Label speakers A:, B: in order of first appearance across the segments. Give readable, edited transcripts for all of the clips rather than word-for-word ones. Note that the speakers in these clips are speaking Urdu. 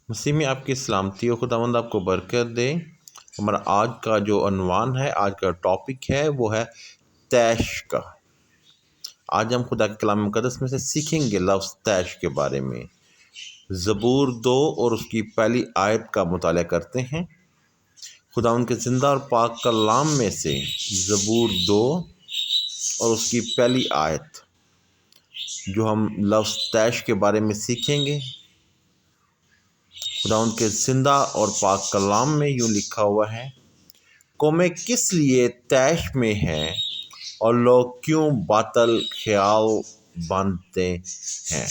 A: مسیح میں آپ کی سلامتی و خداوند آپ کو برکت دے۔ ہمارا آج کا جو عنوان ہے، آج کا ٹاپک ہے، وہ ہے طیش کا۔ آج ہم خدا کے کلام مقدس میں سے سیکھیں گے لفظ طیش کے بارے میں۔ زبور 2 اور اس کی پہلی آیت کا مطالعہ کرتے ہیں۔ خداوند کے زندہ اور پاک کلام میں سے زبور 2 اور اس کی پہلی آیت جو ہم لفظ طیش کے بارے میں سیکھیں گے۔ خداوند کے زندہ اور پاک کلام میں یوں لکھا ہوا ہے، قومیں کس لیے طیش میں ہیں اور لوگ کیوں باطل خیال باندھتے ہیں۔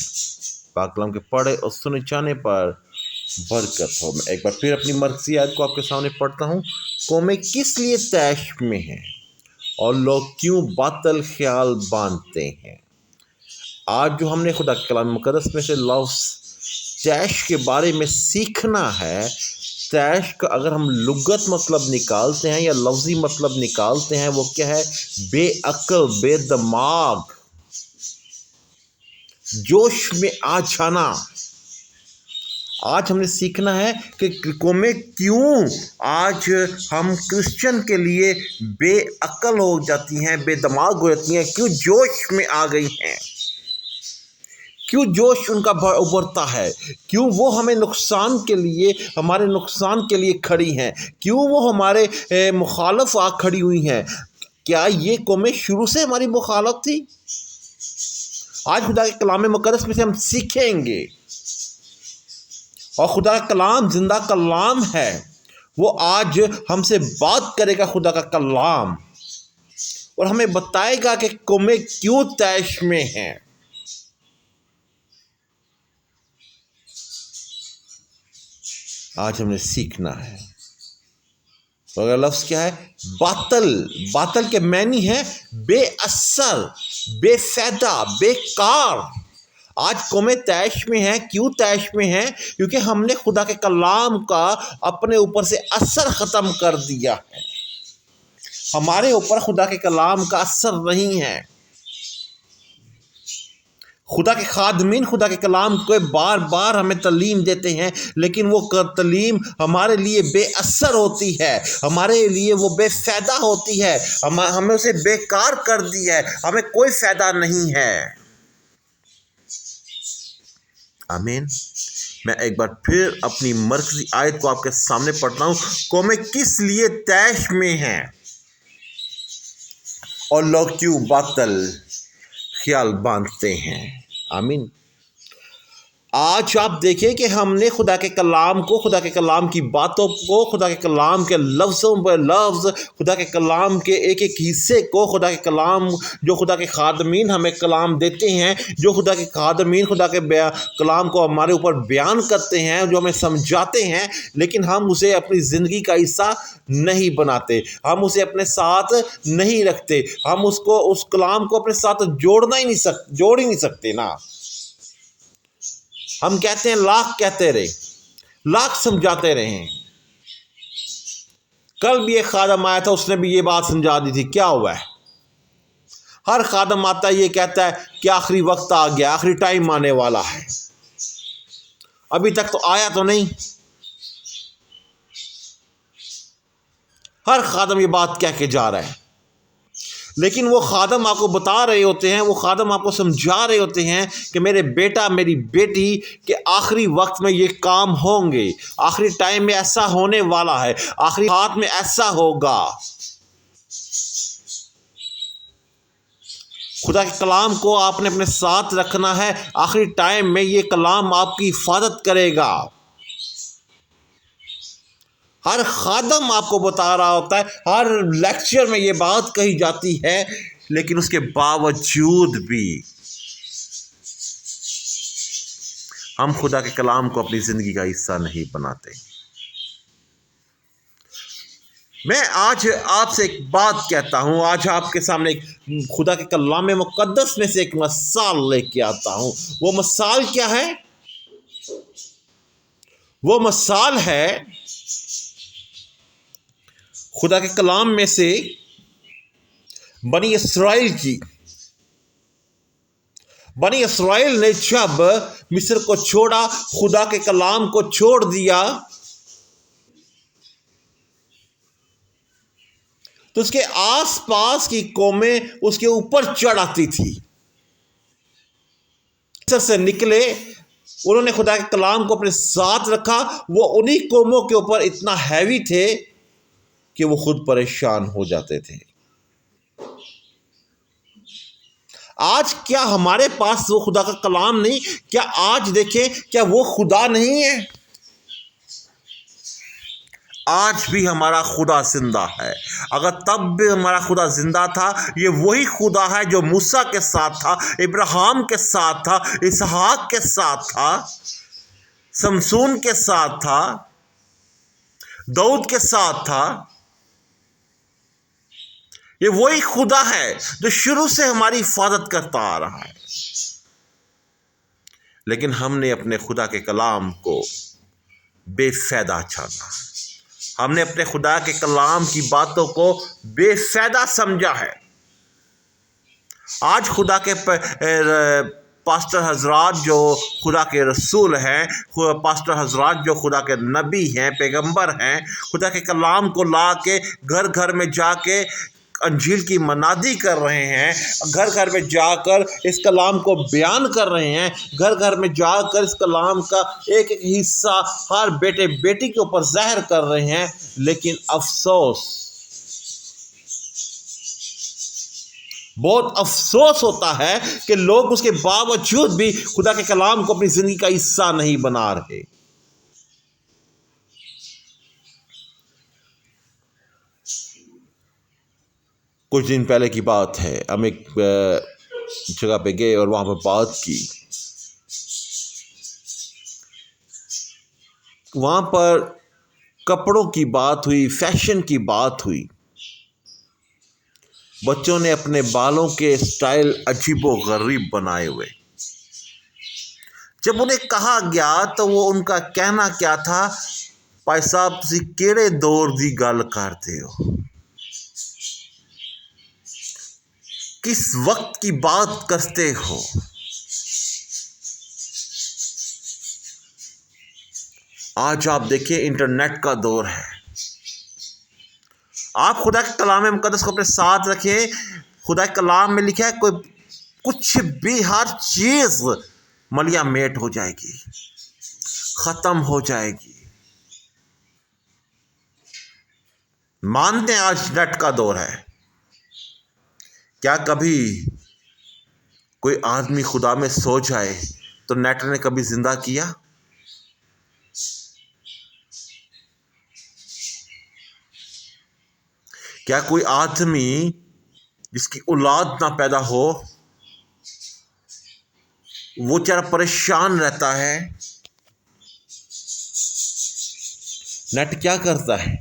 A: پاک کلام کے پڑھے اور سنے جانے پر برکت ہو۔ میں ایک بار پھر اپنی مرکزی آیت کو آپ کے سامنے پڑھتا ہوں۔ قومیں کس لیے طیش میں ہیں اور لوگ کیوں باطل خیال باندھتے ہیں۔ آج جو ہم نے خدا کے کلام مقدس میں سے لفظ طیش کے بارے میں سیکھنا ہے، طیش کا اگر ہم لغت مطلب نکالتے ہیں یا لفظی مطلب نکالتے ہیں، وہ کیا ہے؟ بے عقل، بے دماغ، جوش میں آ جانا۔ آج ہم نے سیکھنا ہے کہ قومیں کیوں آج ہم کرسچن کے لیے بے عقل ہو جاتی ہیں، بے دماغ ہو جاتی ہیں، کیوں جوش میں آ گئی ہیں، کیوں جوش ان کا ابھرتا ہے، کیوں وہ ہمیں نقصان کے لیے، ہمارے نقصان کے لیے کھڑی ہیں، کیوں وہ ہمارے مخالف آ کھڑی ہوئی ہیں۔ کیا یہ قومیں شروع سے ہماری مخالف تھی؟ آج خدا کے کلام مقدس میں سے ہم سیکھیں گے، اور خدا کا کلام زندہ کلام ہے، وہ آج ہم سے بات کرے گا خدا کا کلام، اور ہمیں بتائے گا کہ قومیں کیوں طیش میں ہیں۔ آج ہم نے سیکھنا ہے۔ اور لفظ کیا ہے؟ باطل۔ باطل کے معنی ہے بے اثر، بے فائدہ، بے کار۔ آج قومیں طیش میں ہیں۔ کیوں طیش میں ہیں؟ کیونکہ ہم نے خدا کے کلام کا اپنے اوپر سے اثر ختم کر دیا ہے۔ ہمارے اوپر خدا کے کلام کا اثر نہیں ہے۔ خدا کے خادمین خدا کے کلام کو بار بار ہمیں تعلیم دیتے ہیں، لیکن وہ تعلیم ہمارے لیے بے اثر ہوتی ہے، ہمارے لیے وہ بے فائدہ ہوتی ہے، ہمیں اسے بیکار کر دی ہے، ہمیں کوئی فائدہ نہیں ہے۔ آمین۔ میں ایک بار پھر اپنی مرکزی آیت کو آپ کے سامنے پڑھتا ہوں۔ قومیں کس لیے طیش میں ہیں اور لوگ کیوں باطل خیال باندھتے ہیں۔ آمین۔ آج آپ دیکھیں کہ ہم نے خدا کے کلام کو، خدا کے کلام کی باتوں کو، خدا کے کلام کے لفظوں پر لفظ، خدا کے کلام کے ایک ایک حصے کو، خدا کے کلام جو خدا کے خادمین ہمیں کلام دیتے ہیں، جو خدا کے خادمین خدا کے کلام کو ہمارے اوپر بیان کرتے ہیں، جو ہمیں سمجھاتے ہیں، لیکن ہم اسے اپنی زندگی کا حصہ نہیں بناتے، ہم اسے اپنے ساتھ نہیں رکھتے، ہم اس کلام کو اپنے ساتھ جوڑ ہی نہیں سکتے نا۔ ہم کہتے ہیں لاکھ کہتے رہے، لاکھ سمجھاتے رہے۔ کل بھی ایک خادم آیا تھا، اس نے بھی یہ بات سمجھا دی تھی۔ کیا ہوا ہے؟ ہر خادم آتا ہے، یہ کہتا ہے کہ آخری وقت آ گیا، آخری ٹائم آنے والا ہے۔ ابھی تک تو آیا تو نہیں۔ ہر خادم یہ بات کہہ کے جا رہا ہے، لیکن وہ خادم آپ کو بتا رہے ہوتے ہیں، وہ خادم آپ کو سمجھا رہے ہوتے ہیں کہ میرے بیٹا، میری بیٹی، کہ آخری وقت میں یہ کام ہوں گے، آخری ٹائم میں ایسا ہونے والا ہے، آخری ہاتھ میں ایسا ہوگا۔ خدا کے کلام کو آپ نے اپنے ساتھ رکھنا ہے۔ آخری ٹائم میں یہ کلام آپ کی حفاظت کرے گا۔ ہر خادم آپ کو بتا رہا ہوتا ہے، ہر لیکچر میں یہ بات کہی جاتی ہے، لیکن اس کے باوجود بھی ہم خدا کے کلام کو اپنی زندگی کا حصہ نہیں بناتے۔ میں آج آپ سے ایک بات کہتا ہوں، آج آپ کے سامنے خدا کے کلام مقدس میں سے ایک مثال لے کے آتا ہوں۔ وہ مثال کیا ہے؟ وہ مثال ہے خدا کے کلام میں سے بنی اسرائیل کی۔ بنی اسرائیل نے جب مصر کو چھوڑا، خدا کے کلام کو چھوڑ دیا، تو اس کے آس پاس کی قومیں اس کے اوپر چڑھ آتی تھی۔ مصر سے نکلے، انہوں نے خدا کے کلام کو اپنے ساتھ رکھا، وہ انہی قوموں کے اوپر اتنا ہیوی تھے کہ وہ خود پریشان ہو جاتے تھے۔ آج کیا ہمارے پاس وہ خدا کا کلام نہیں؟ کیا آج دیکھیں، کیا وہ خدا نہیں ہے؟ آج بھی ہمارا خدا زندہ ہے۔ اگر تب بھی ہمارا خدا زندہ تھا، یہ وہی خدا ہے جو موسیٰ کے ساتھ تھا، ابراہیم کے ساتھ تھا، اسحاق کے ساتھ تھا، سمسون کے ساتھ تھا، داؤد کے ساتھ تھا۔ یہ وہی خدا ہے جو شروع سے ہماری حفاظت کرتا آ رہا ہے۔ لیکن ہم نے اپنے خدا کے کلام کو بے فائدہ جانا، ہم نے اپنے خدا کے کلام کی باتوں کو بے فائدہ سمجھا ہے۔ آج خدا کے پاسٹر حضرات جو خدا کے رسول ہیں، پاسٹر حضرات جو خدا کے نبی ہیں، پیغمبر ہیں، خدا کے کلام کو لا کے گھر گھر میں جا کے انجیل کی منادی کر رہے ہیں، گھر گھر میں جا کر اس کلام کو بیان کر رہے ہیں، گھر گھر میں جا کر اس کلام کا ایک ایک حصہ ہر بیٹے بیٹی کے اوپر ظاہر کر رہے ہیں۔ لیکن افسوس، بہت افسوس ہوتا ہے کہ لوگ اس کے باوجود بھی خدا کے کلام کو اپنی زندگی کا حصہ نہیں بنا رہے۔ کچھ دن پہلے کی بات ہے، ہم ایک جگہ پہ گئے اور وہاں پہ بات کی۔ وہاں پر کپڑوں کی بات ہوئی، فیشن کی بات ہوئی۔ بچوں نے اپنے بالوں کے سٹائل عجیب و غریب بنائے ہوئے۔ جب انہیں کہا گیا تو وہ ان کا کہنا کیا تھا، بھائی صاحب تسی کیڑے دور دی گل کرتے ہو، کس وقت کی بات کرتے ہو؟ آج آپ دیکھیں انٹرنیٹ کا دور ہے۔ آپ خدا کے کلام مقدس کو اپنے ساتھ رکھیں۔ خدا کے کلام میں لکھا ہے کوئی کچھ بھی، ہر چیز ملیا میٹ ہو جائے گی، ختم ہو جائے گی۔ مانتے ہیں آج نیٹ کا دور ہے۔ کیا کبھی کوئی آدمی خدا میں سو جائے تو نیٹ نے کبھی زندہ کیا؟ کیا کوئی آدمی جس کی اولاد نہ پیدا ہو وہ چارہ پریشان رہتا ہے؟ نیٹ کیا کرتا ہے؟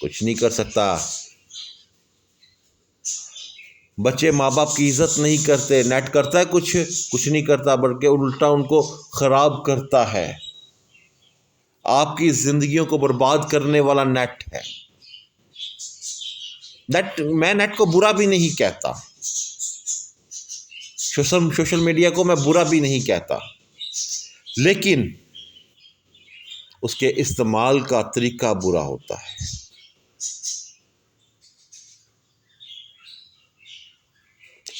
A: کچھ نہیں کر سکتا۔ بچے ماں باپ کی عزت نہیں کرتے، نیٹ کرتا ہے کچھ نہیں کرتا، بلکہ الٹا ان کو خراب کرتا ہے۔ آپ کی زندگیوں کو برباد کرنے والا نیٹ ہے۔ میں نیٹ کو برا بھی نہیں کہتا، سوشل میڈیا کو میں برا بھی نہیں کہتا، لیکن اس کے استعمال کا طریقہ برا ہوتا ہے۔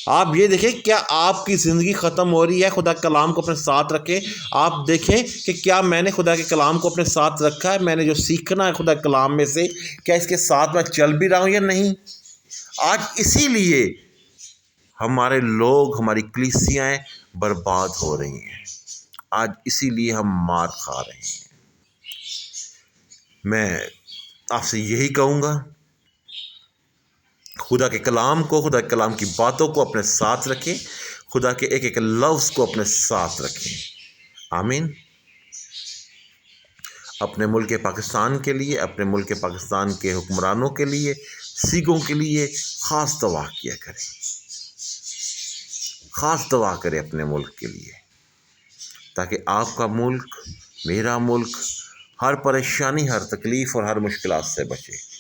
A: آپ یہ دیکھیں، کیا آپ کی زندگی ختم ہو رہی ہے؟ خدا کے کلام کو اپنے ساتھ رکھیں۔ آپ دیکھیں کہ کیا میں نے خدا کے کلام کو اپنے ساتھ رکھا ہے؟ میں نے جو سیکھنا ہے خدا کے کلام میں سے، کیا اس کے ساتھ میں چل بھی رہا ہوں یا نہیں؟ آج اسی لیے ہمارے لوگ، ہماری کلیسیاں برباد ہو رہی ہیں۔ آج اسی لیے ہم مار کھا رہے ہیں۔ میں آپ سے یہی کہوں گا، خدا کے کلام کو، خدا کے کلام کی باتوں کو اپنے ساتھ رکھیں، خدا کے ایک ایک لفظ کو اپنے ساتھ رکھیں۔ آمین۔ اپنے ملک پاکستان کے لیے، اپنے ملک پاکستان کے حکمرانوں کے لیے، سکھوں کے لیے خاص دعا کیا کریں، خاص دعا کریں اپنے ملک کے لیے، تاکہ آپ کا ملک، میرا ملک ہر پریشانی، ہر تکلیف اور ہر مشکلات سے بچے۔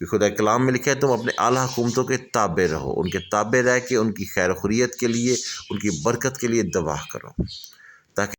A: کہ خدا کلام میں لکھا ہے تم اپنے اعلیٰ حکومتوں کے تابع رہو، ان کے تابع رہ کے ان کی خیر و خیریت کے لیے، ان کی برکت کے لیے دعا کرو۔